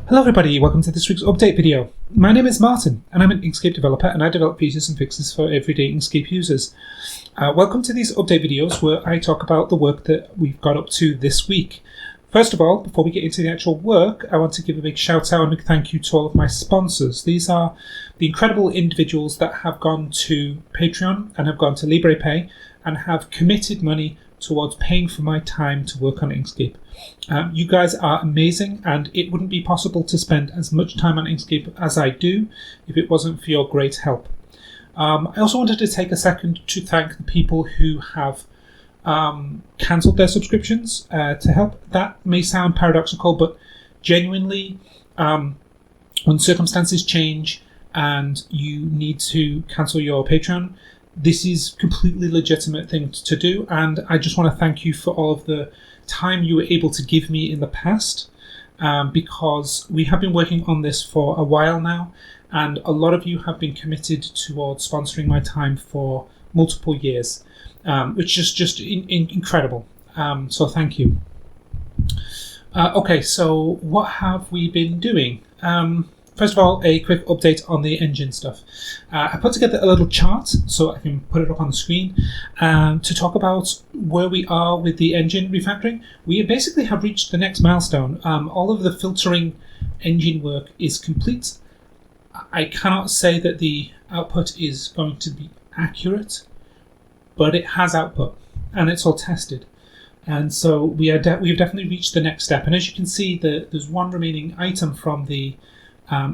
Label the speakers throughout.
Speaker 1: Hello everybody, welcome to this week's update video. My name is Martin and I'm an Inkscape developer and I develop features and fixes for everyday Inkscape users. Welcome to these update videos where I talk about the work that we've got up to this week. First of all, before we get into the actual work, I want to give a big shout out and a big thank you to all of my sponsors. These are the incredible individuals that have gone to Patreon and have gone to LibrePay and have committed money towards paying for my time to work on Inkscape. You guys are amazing, and it wouldn't be possible to spend as much time on Inkscape as I do if it wasn't for your great help. I also wanted to take a second to thank the people who have cancelled their subscriptions to help. That may sound paradoxical, but genuinely, when circumstances change and you need to cancel your Patreon, this is a completely legitimate thing to do, and I just want to thank you for all of the time you were able to give me in the past, because we have been working on this for a while now, and a lot of you have been committed towards sponsoring my time for multiple years, which is just incredible. So thank you. Okay, so what have we been doing? First of all, a quick update on the engine stuff. I put together a little chart so I can put it up on the screen to talk about where we are with the engine refactoring. We basically have reached the next milestone. All of the filtering engine work is complete. I cannot say that the output is going to be accurate, but it has output and it's all tested. And so we've definitely reached the next step. And as you can see, there's one remaining item from the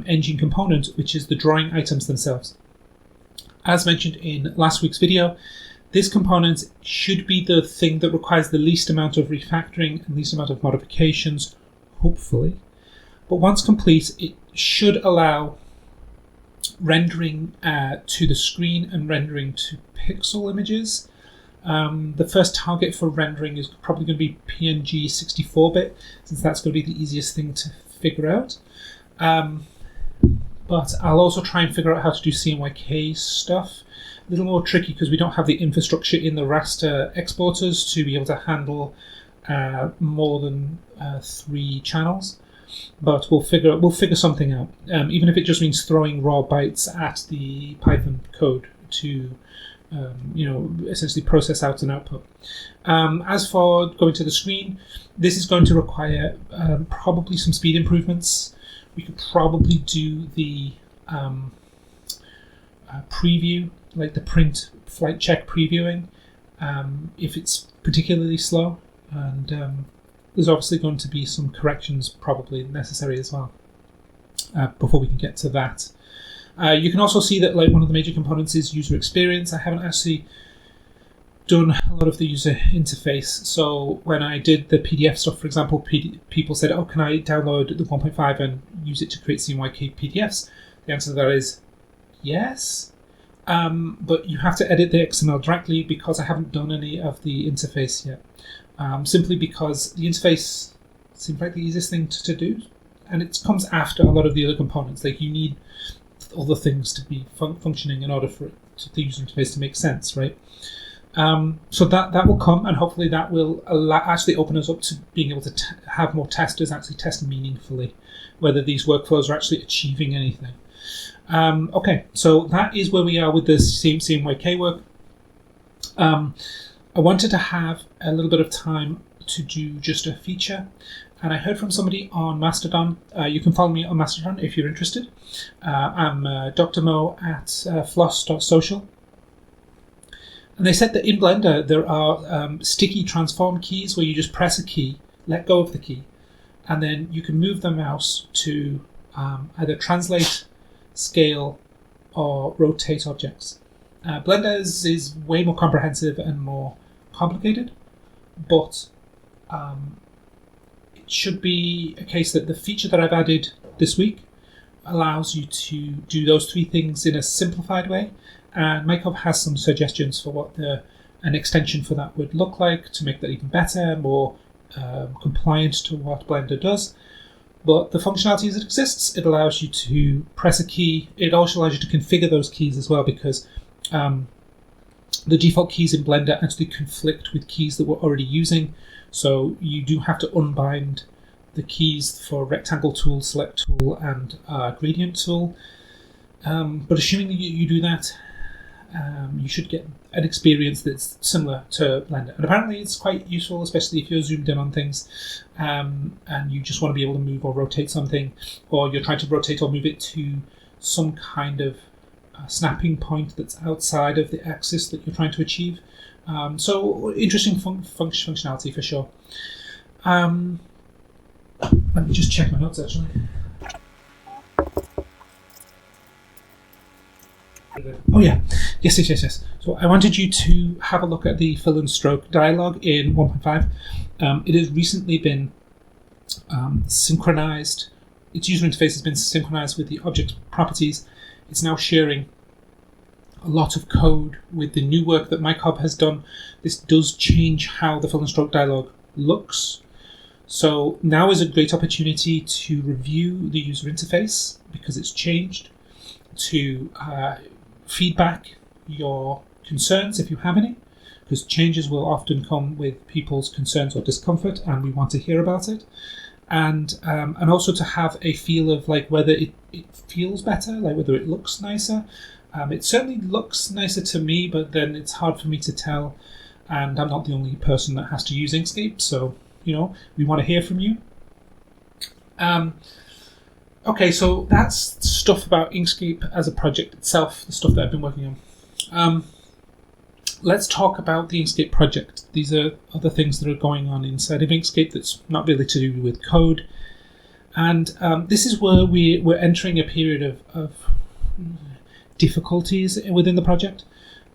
Speaker 1: engine component, which is the drawing items themselves. As mentioned in last week's video, this component should be the thing that requires the least amount of refactoring and least amount of modifications, hopefully. But once complete, it should allow rendering to the screen and rendering to pixel images. The first target for rendering is probably going to be PNG 64-bit, since that's going to be the easiest thing to figure out. But I'll also try and figure out how to do CMYK stuff. A little more tricky because we don't have the infrastructure in the raster exporters to be able to handle more than 3 channels. But we'll figure something out. Even if it just means throwing raw bytes at the Python code to essentially process out an output. As for going to the screen, this is going to require probably some speed improvements. We could probably do the preview, like the print flight check previewing, if it's particularly slow. And there's obviously going to be some corrections probably necessary as well before we can get to that. You can also see that one of the major components is user experience. I haven't actually done a lot of the user interface. So when I did the PDF stuff, for example, people said, oh, can I download the 1.5 and use it to create CMYK PDFs? The answer to that is yes, but you have to edit the XML directly because I haven't done any of the interface yet, simply because the interface seems like the easiest thing to do, and it comes after a lot of the other components. Like, you need all the things to be functioning in order for the user interface to make sense, right? So that will come, and hopefully that will actually open us up to being able to have more testers actually test meaningfully whether these workflows are actually achieving anything. Okay, so that is where we are with the CMYK work. I wanted to have a little bit of time to do just a feature, and I heard from somebody on Mastodon. You can follow me on Mastodon if you're interested. I'm Dr. Mo at floss.social. And they said that in Blender there are sticky transform keys where you just press a key, let go of the key, and then you can move the mouse to either translate, scale, or rotate objects. Blender is way more comprehensive and more complicated, but it should be a case that the feature that I've added this week allows you to do those 3 things in a simplified way. And Mykov has some suggestions for what an extension for that would look like to make that even better, more compliant to what Blender does. But the functionality as it exists, it allows you to press a key. It also allows you to configure those keys as well, because the default keys in Blender actually conflict with keys that we're already using. So you do have to unbind the keys for rectangle tool, select tool, and gradient tool. But assuming that you do that, you should get an experience that's similar to Blender. And apparently it's quite useful, especially if you're zoomed in on things and you just want to be able to move or rotate something, or you're trying to rotate or move it to some kind of snapping point that's outside of the axis that you're trying to achieve. So interesting functionality for sure. Let me just check my notes actually. Oh yeah, yes. So I wanted you to have a look at the fill and stroke dialog in 1.5. It has recently been synchronized. Its user interface has been synchronized with the object properties. It's now sharing a lot of code with the new work that CMYK has done. This does change how the fill and stroke dialog looks. So now is a great opportunity to review the user interface because it's changed, to feedback your concerns if you have any, because changes will often come with people's concerns or discomfort, and we want to hear about it. And also to have a feel of like whether it feels better, like whether it looks nicer. It certainly looks nicer to me, but then it's hard for me to tell, and I'm not the only person that has to use Inkscape, so we want to hear from you. Okay, so that's stuff about Inkscape as a project itself, the stuff that I've been working on. Let's talk about the Inkscape project. These are other things that are going on inside of Inkscape that's not really to do with code. And this is where we're entering a period of difficulties within the project.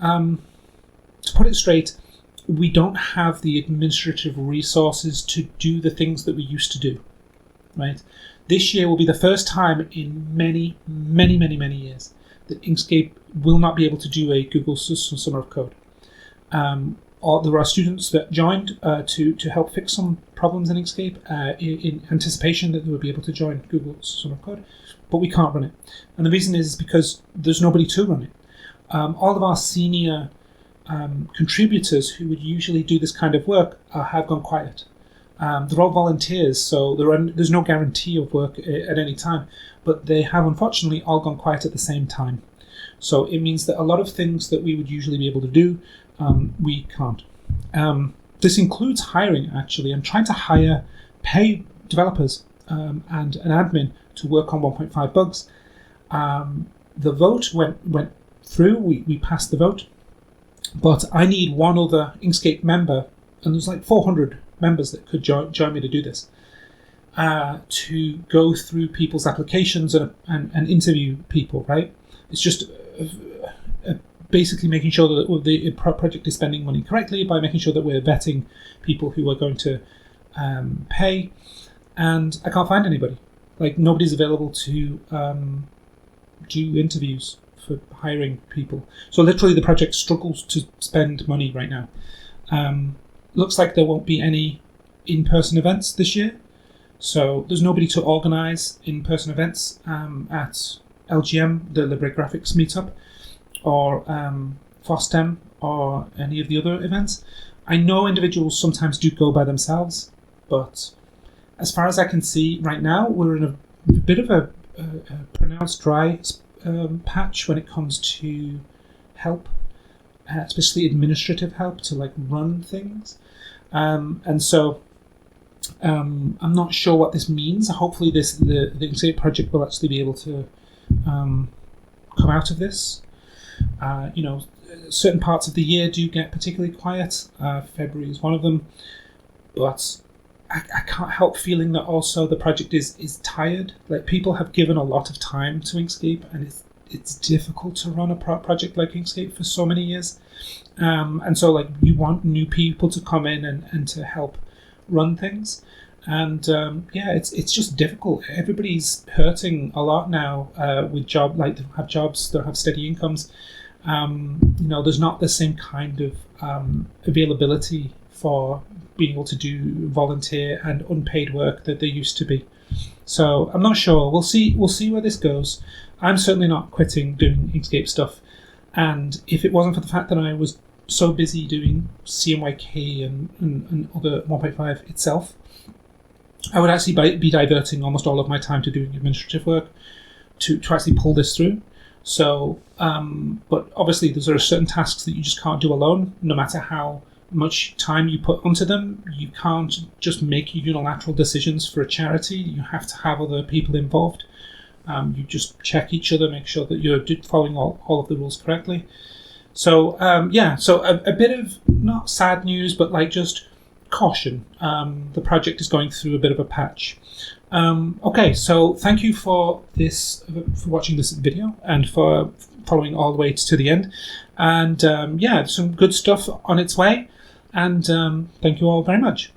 Speaker 1: To put it straight, we don't have the administrative resources to do the things that we used to do, right? This year will be the first time in many years that Inkscape will not be able to do a Google Summer of Code. There are students that joined to help fix some problems in Inkscape in anticipation that they would be able to join Google Summer of Code, but we can't run it. And the reason is because there's nobody to run it. All of our senior contributors who would usually do this kind of work have gone quiet. They're all volunteers, so there's no guarantee of work at any time, but they have unfortunately all gone quiet at the same time. So it means that a lot of things that we would usually be able to do, we can't. This includes hiring, actually. I'm trying to pay developers and an admin to work on 1.5 bugs. The vote went through, we passed the vote, but I need one other Inkscape member, and there's like 400 members that could join me to do this, to go through people's applications and interview people, right? It's just basically making sure that the project is spending money correctly by making sure that we're vetting people who are going to pay, and I can't find anybody. Like, nobody's available to do interviews for hiring people. So literally the project struggles to spend money right now. Looks like there won't be any in-person events this year. So there's nobody to organize in-person events at LGM, the Libre Graphics meetup, or FOSDEM, or any of the other events. I know individuals sometimes do go by themselves, but as far as I can see right now, we're in a bit of a pronounced dry patch when it comes to help, especially administrative help to like run things. And so I'm not sure what this means. Hopefully the Inkscape project will actually be able to come out of this. Certain parts of the year do get particularly quiet. February is one of them. But I can't help feeling that also the project is tired. Like, people have given a lot of time to Inkscape, and it's difficult to run a project like Inkscape for so many years. And so like you want new people to come in and to help run things. And it's just difficult. Everybody's hurting a lot now with they have jobs, they have steady incomes. There's not the same kind of availability for being able to do volunteer and unpaid work that there used to be. So I'm not sure. We'll see where this goes. I'm certainly not quitting doing Inkscape stuff. And if it wasn't for the fact that I was so busy doing CMYK and other 1.5 itself, I would actually be diverting almost all of my time to doing administrative work to actually pull this through. So, but obviously there are certain tasks that you just can't do alone, no matter how much time you put onto them. You can't just make unilateral decisions for a charity. You have to have other people involved. You just check each other, make sure that you're following all of the rules correctly. So, so a bit of not sad news, but like just caution. The project is going through a bit of a patch. Okay, so thank you for watching this video and for following all the way to the end. And some good stuff on its way. And thank you all very much.